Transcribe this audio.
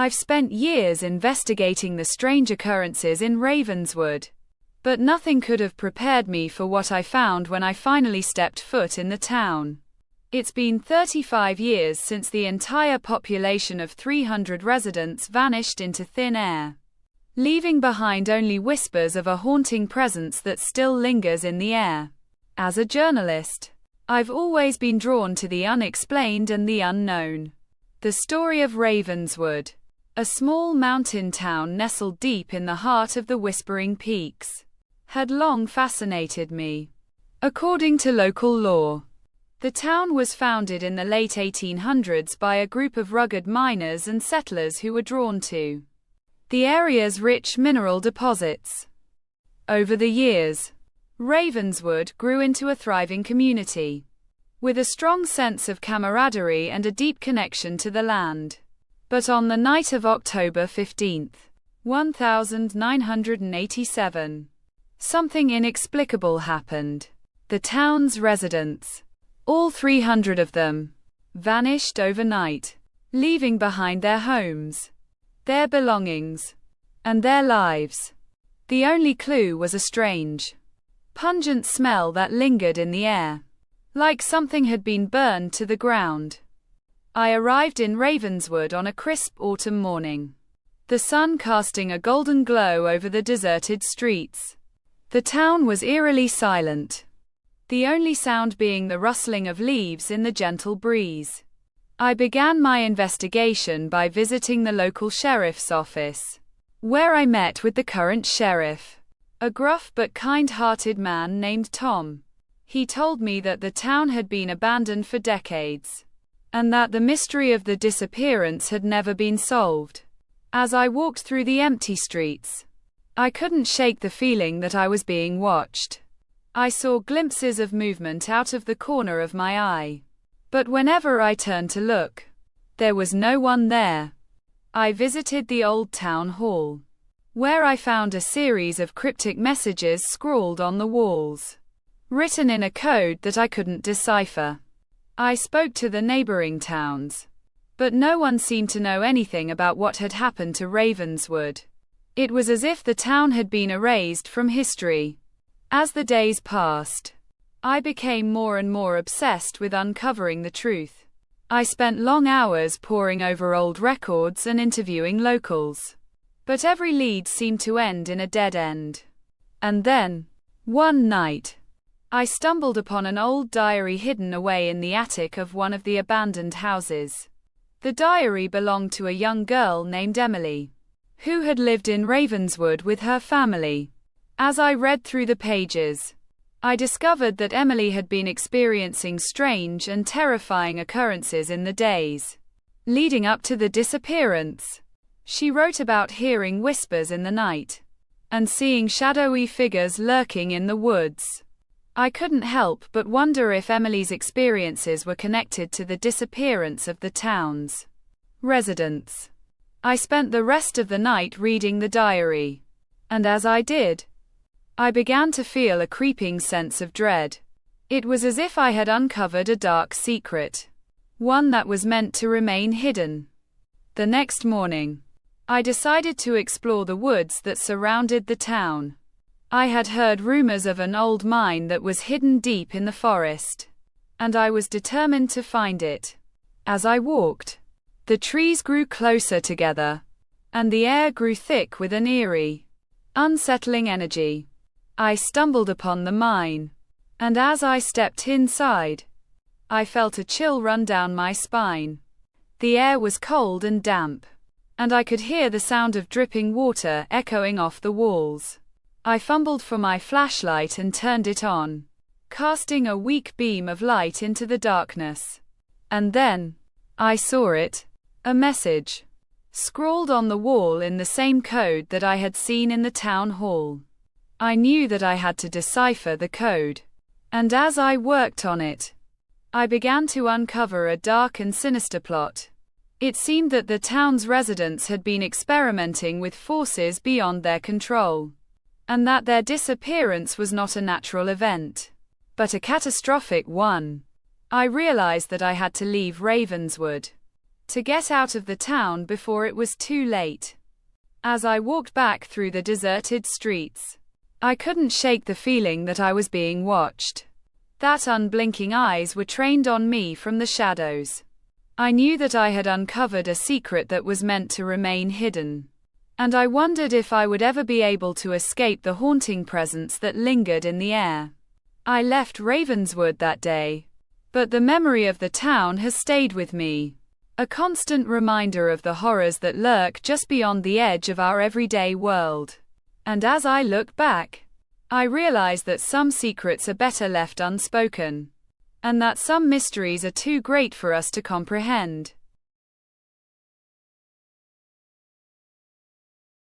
I've spent years investigating the strange occurrences in Ravenswood, but nothing could have prepared me for what I found when I finally stepped foot in the town. It's been 35 years since the entire population of 300 residents vanished into thin air, leaving behind only whispers of a haunting presence that still lingers in the air. As a journalist, I've always been drawn to the unexplained and the unknown. The story of Ravenswood, a small mountain town nestled deep in the heart of the Whispering Peaks, had long fascinated me. According to local lore, the town was founded in the late 1800s by a group of rugged miners and settlers who were drawn to the area's rich mineral deposits. Over the years, Ravenswood grew into a thriving community, with a strong sense of camaraderie and a deep connection to the land. But on the night of October 15, 1987, something inexplicable happened. The town's residents, all 300 of them, vanished overnight, leaving behind their homes, their belongings, and their lives. The only clue was a strange, pungent smell that lingered in the air, like something had been burned to the ground. I arrived in Ravenswood on a crisp autumn morning, the sun casting a golden glow over the deserted streets. The town was eerily silent, the only sound being the rustling of leaves in the gentle breeze. I began my investigation by visiting the local sheriff's office, where I met with the current sheriff, a gruff but kind-hearted man named Tom. He told me that the town had been abandoned for decades, and that the mystery of the disappearance had never been solved. As I walked through the empty streets, I couldn't shake the feeling that I was being watched. I saw glimpses of movement out of the corner of my eye, but whenever I turned to look, there was no one there. I visited the old town hall, where I found a series of cryptic messages scrawled on the walls, written in a code that I couldn't decipher. I spoke to the neighboring towns, but no one seemed to know anything about what had happened to Ravenswood. It was as if the town had been erased from history. As the days passed, I became more and more obsessed with uncovering the truth. I spent long hours poring over old records and interviewing locals, but every lead seemed to end in a dead end. And then, one night, I stumbled upon an old diary hidden away in the attic of one of the abandoned houses. The diary belonged to a young girl named Emily, who had lived in Ravenswood with her family. As I read through the pages, I discovered that Emily had been experiencing strange and terrifying occurrences in the days leading up to the disappearance. She wrote about hearing whispers in the night and seeing shadowy figures lurking in the woods. I couldn't help but wonder if Emily's experiences were connected to the disappearance of the town's residents. I spent the rest of the night reading the diary, and as I did, I began to feel a creeping sense of dread. It was as if I had uncovered a dark secret, one that was meant to remain hidden. The next morning, I decided to explore the woods that surrounded the town. I had heard rumors of an old mine that was hidden deep in the forest, and I was determined to find it. As I walked, the trees grew closer together, and the air grew thick with an eerie, unsettling energy. I stumbled upon the mine, and as I stepped inside, I felt a chill run down my spine. The air was cold and damp, and I could hear the sound of dripping water echoing off the walls. I fumbled for my flashlight and turned it on, casting a weak beam of light into the darkness. And then, I saw it, a message, scrawled on the wall in the same code that I had seen in the town hall. I knew that I had to decipher the code, and as I worked on it, I began to uncover a dark and sinister plot. It seemed that the town's residents had been experimenting with forces beyond their control, and that their disappearance was not a natural event, but a catastrophic one. I realized that I had to leave Ravenswood, to get out of the town before it was too late. As I walked back through the deserted streets, I couldn't shake the feeling that I was being watched. That unblinking eyes were trained on me from the shadows. I knew that I had uncovered a secret that was meant to remain hidden. And I wondered if I would ever be able to escape the haunting presence that lingered in the air. I left Ravenswood that day, but the memory of the town has stayed with me. A constant reminder of the horrors that lurk just beyond the edge of our everyday world. And as I look back, I realize that some secrets are better left unspoken, and that some mysteries are too great for us to comprehend.